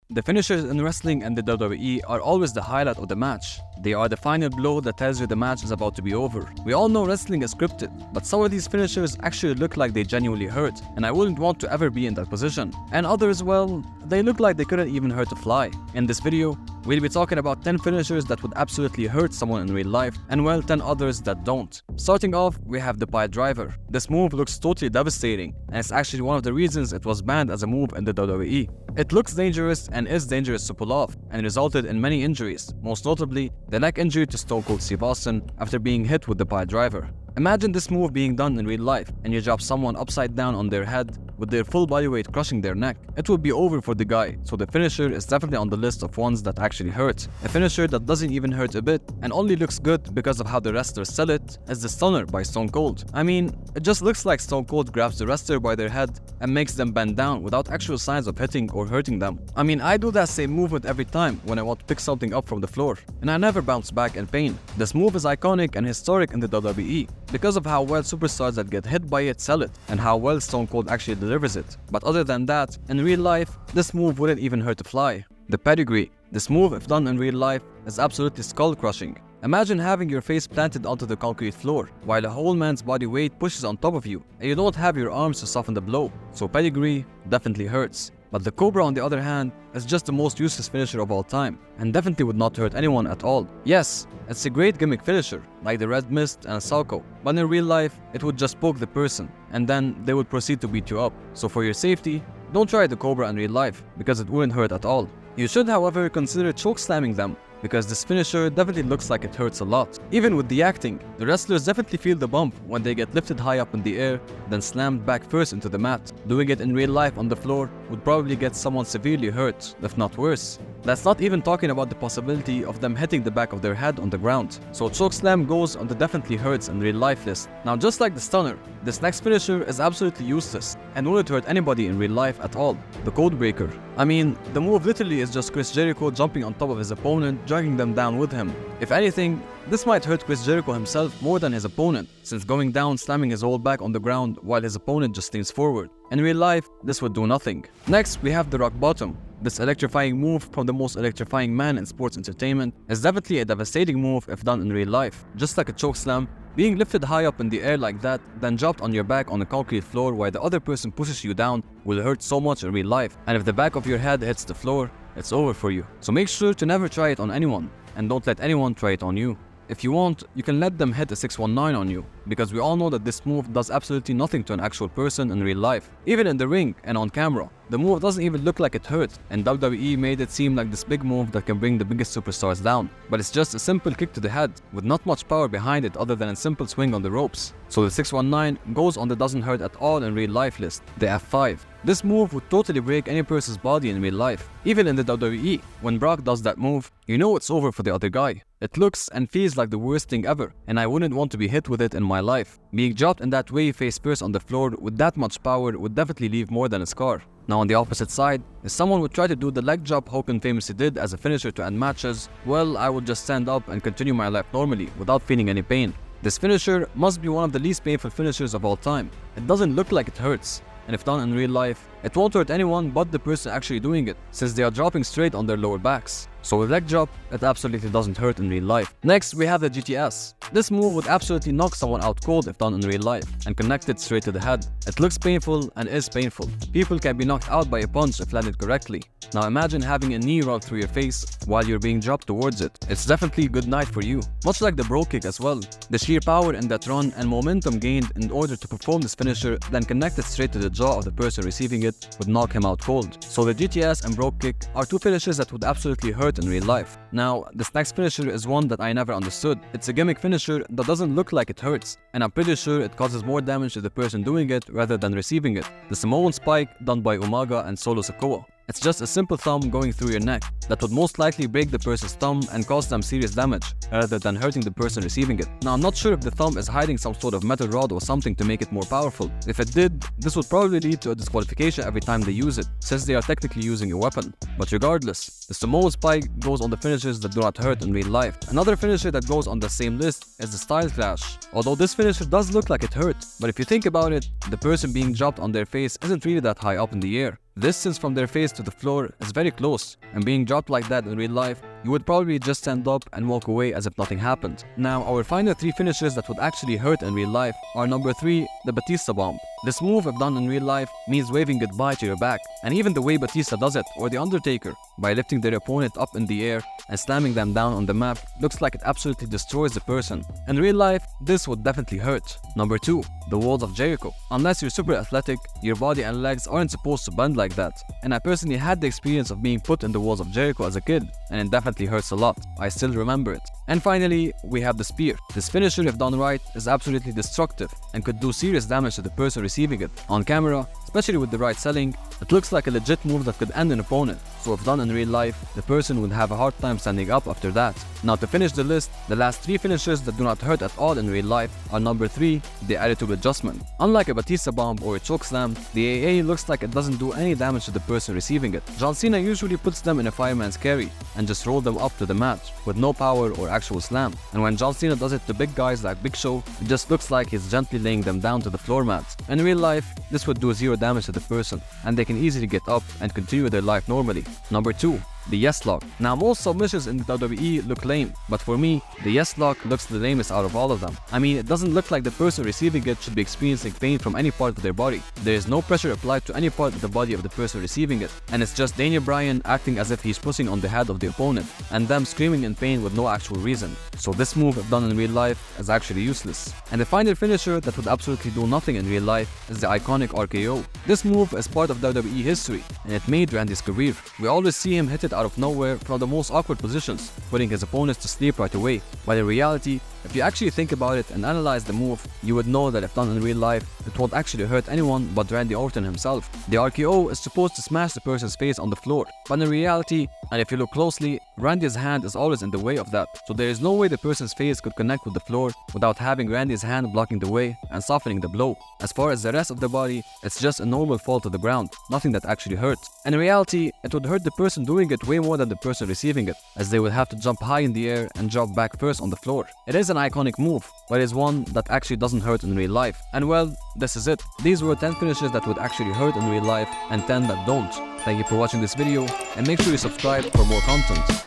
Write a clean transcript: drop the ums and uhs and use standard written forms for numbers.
The finishers in wrestling and the WWE are always the highlight of the match. They are the final blow that tells you the match is about to be over. We all know wrestling is scripted, but some of these finishers actually look like they genuinely hurt, and I wouldn't want to ever be in that position. And others, well, they look like they couldn't even hurt a fly. In this video, we'll be talking about 10 finishers that would absolutely hurt someone in real life, and well, 10 others that don't. Starting off, we have the pile driver. This move looks totally devastating, and it's actually one of the reasons it was banned as a move in the WWE. It looks dangerous and is dangerous to pull off, and resulted in many injuries, most notably the neck injury to Stone Cold Steve Austin after being hit with the pile driver. Imagine this move being done in real life, and you drop someone upside down on their head with their full body weight crushing their neck. It would be over for the guy, so the finisher is definitely on the list of ones that actually hurt. A finisher that doesn't even hurt a bit and only looks good because of how the wrestlers sell it is the Stunner by Stone Cold. I mean, it just looks like Stone Cold grabs the wrestler by their head and makes them bend down without actual signs of hitting or hurting them. I mean, I do that same movement every time when I want to pick something up from the floor, and I never bounce back in pain. This move is iconic and historic in the WWE because of how well superstars that get hit by it sell it and how well Stone Cold actually delivers it. But other than that, in real life, this move wouldn't even hurt a fly. The pedigree. This move, if done in real life, is absolutely skull-crushing. Imagine having your face planted onto the concrete floor, while a whole man's body weight pushes on top of you, and you don't have your arms to soften the blow. So pedigree definitely hurts. But the Cobra, on the other hand, is just the most useless finisher of all time, and definitely would not hurt anyone at all. Yes, it's a great gimmick finisher, like the Red Mist and Salco, but in real life, it would just poke the person, and then they would proceed to beat you up. So for your safety, don't try the Cobra in real life, because it wouldn't hurt at all. You should, however, consider choke slamming them, because this finisher definitely looks like it hurts a lot. Even with the acting, the wrestlers definitely feel the bump when they get lifted high up in the air, then slammed back first into the mat. Doing it in real life on the floor would probably get someone severely hurt, if not worse. That's not even talking about the possibility of them hitting the back of their head on the ground. So chokeslam goes on the definitely hurts in real life list. Now, just like the Stunner, this next finisher is absolutely useless and wouldn't hurt anybody in real life at all. The Codebreaker. I mean, the move literally is just Chris Jericho jumping on top of his opponent, dragging them down with him. If anything, this might hurt Chris Jericho himself more than his opponent, since going down slamming his whole back on the ground while his opponent just leans forward. In real life, this would do nothing. Next, we have the Rock Bottom. This electrifying move from the most electrifying man in sports entertainment is definitely a devastating move if done in real life. Just like a chokeslam, being lifted high up in the air like that, then dropped on your back on a concrete floor while the other person pushes you down will hurt so much in real life. And if the back of your head hits the floor, it's over for you. So make sure to never try it on anyone, and don't let anyone try it on you. If you want, you can let them hit a 619 on you, because we all know that this move does absolutely nothing to an actual person in real life. Even in the ring and on camera, the move doesn't even look like it hurt, and WWE made it seem like this big move that can bring the biggest superstars down. But it's just a simple kick to the head, with not much power behind it other than a simple swing on the ropes. So the 619 goes on the doesn't hurt at all in real life list. The F5. This move would totally break any person's body in real life. Even in the WWE, when Brock does that move, you know it's over for the other guy. It looks and feels like the worst thing ever, and I wouldn't want to be hit with it in my life. Being dropped in that way face first on the floor with that much power would definitely leave more than a scar. Now on the opposite side, if someone would try to do the leg drop Hogan famously did as a finisher to end matches, well, I would just stand up and continue my life normally without feeling any pain. This finisher must be one of the least painful finishers of all time. It doesn't look like it hurts, and if done in real life, it won't hurt anyone but the person actually doing it, since they are dropping straight on their lower backs. So with leg drop, it absolutely doesn't hurt in real life. Next, we have the GTS. This move would absolutely knock someone out cold if done in real life, and connected straight to the head. It looks painful and is painful. People can be knocked out by a punch if landed correctly. Now imagine having a knee run through your face while you're being dropped towards it. It's definitely a good night for you. Much like the bro kick as well. The sheer power in that run and momentum gained in order to perform this finisher, then connected straight to the jaw of the person receiving it, would knock him out cold. So the GTS and bro kick are two finishers that would absolutely hurt in real life. Now, this next finisher is one that I never understood. It's a gimmick finisher that doesn't look like it hurts, and I'm pretty sure it causes more damage to the person doing it rather than receiving it. The Samoan Spike done by Umaga and Solo Sikoa. It's just a simple thumb going through your neck that would most likely break the person's thumb and cause them serious damage, rather than hurting the person receiving it. Now, I'm not sure if the thumb is hiding some sort of metal rod or something to make it more powerful. If it did, this would probably lead to a disqualification every time they use it, since they are technically using a weapon. But regardless, the Samoan Spike goes on the finishers that do not hurt in real life. Another finisher that goes on the same list is the Style Clash. Although this finisher does look like it hurt, but if you think about it, the person being dropped on their face isn't really that high up in the air. Distance from their face to the floor is very close, and being dropped like that in real life, you would probably just stand up and walk away as if nothing happened. Now, our final 3 finishers that would actually hurt in real life are number 3, the Batista Bomb. This move, if done in real life, means waving goodbye to your back, and even the way Batista does it, or The Undertaker, by lifting their opponent up in the air and slamming them down on the mat, looks like it absolutely destroys the person. In real life, this would definitely hurt. Number 2, the Walls of Jericho. Unless you're super athletic, your body and legs aren't supposed to bend like that, and I personally had the experience of being put in the Walls of Jericho as a kid, and it definitely hurts a lot. I still remember it. And finally, we have the Spear. This finisher, if done right, is absolutely destructive and could do serious damage to the person receiving it. On camera, especially with the right selling, it looks like a legit move that could end an opponent, so if done in real life, the person would have a hard time standing up after that. Now, to finish the list, the last 3 finishers that do not hurt at all in real life are number 3, the Attitude Adjustment. Unlike a Batista Bomb or a Chokeslam, the AA looks like it doesn't do any damage to the person receiving it. John Cena usually puts them in a fireman's carry and just roll them up to the mat with no power or actual slam. And when John Cena does it to big guys like Big Show, it just looks like he's gently laying them down to the floor mat. In real life, this would do 0 damage to the person, and they can easily get up and continue their life normally. Number 2, the Yes Lock. Now, most submissions in the WWE look lame, but for me, the Yes Lock looks the lamest out of all of them. I mean, it doesn't look like the person receiving it should be experiencing pain from any part of their body. There is no pressure applied to any part of the body of the person receiving it, and it's just Daniel Bryan acting as if he's pushing on the head of the opponent, and them screaming in pain with no actual reason. So this move, if done in real life, is actually useless. And the final finisher that would absolutely do nothing in real life is the iconic RKO. This move is part of WWE history, and it made Randy's career. We always see him hit it out of nowhere from the most awkward positions, putting his opponents to sleep right away. But in reality, if you actually think about it and analyze the move, you would know that if done in real life, it won't actually hurt anyone but Randy Orton himself. The RKO is supposed to smash the person's face on the floor, but in reality, and if you look closely, Randy's hand is always in the way of that, so there is no way the person's face could connect with the floor without having Randy's hand blocking the way and softening the blow. As far as the rest of the body, it's just a normal fall to the ground, nothing that actually hurts. And in reality, it would hurt the person doing it way more than the person receiving it, as they would have to jump high in the air and drop back first on the floor. It is an iconic move, but it is one that actually doesn't hurt in real life. And well, this is it. These were 10 finishes that would actually hurt in real life and 10 that don't. Thank you for watching this video, and make sure you subscribe for more content.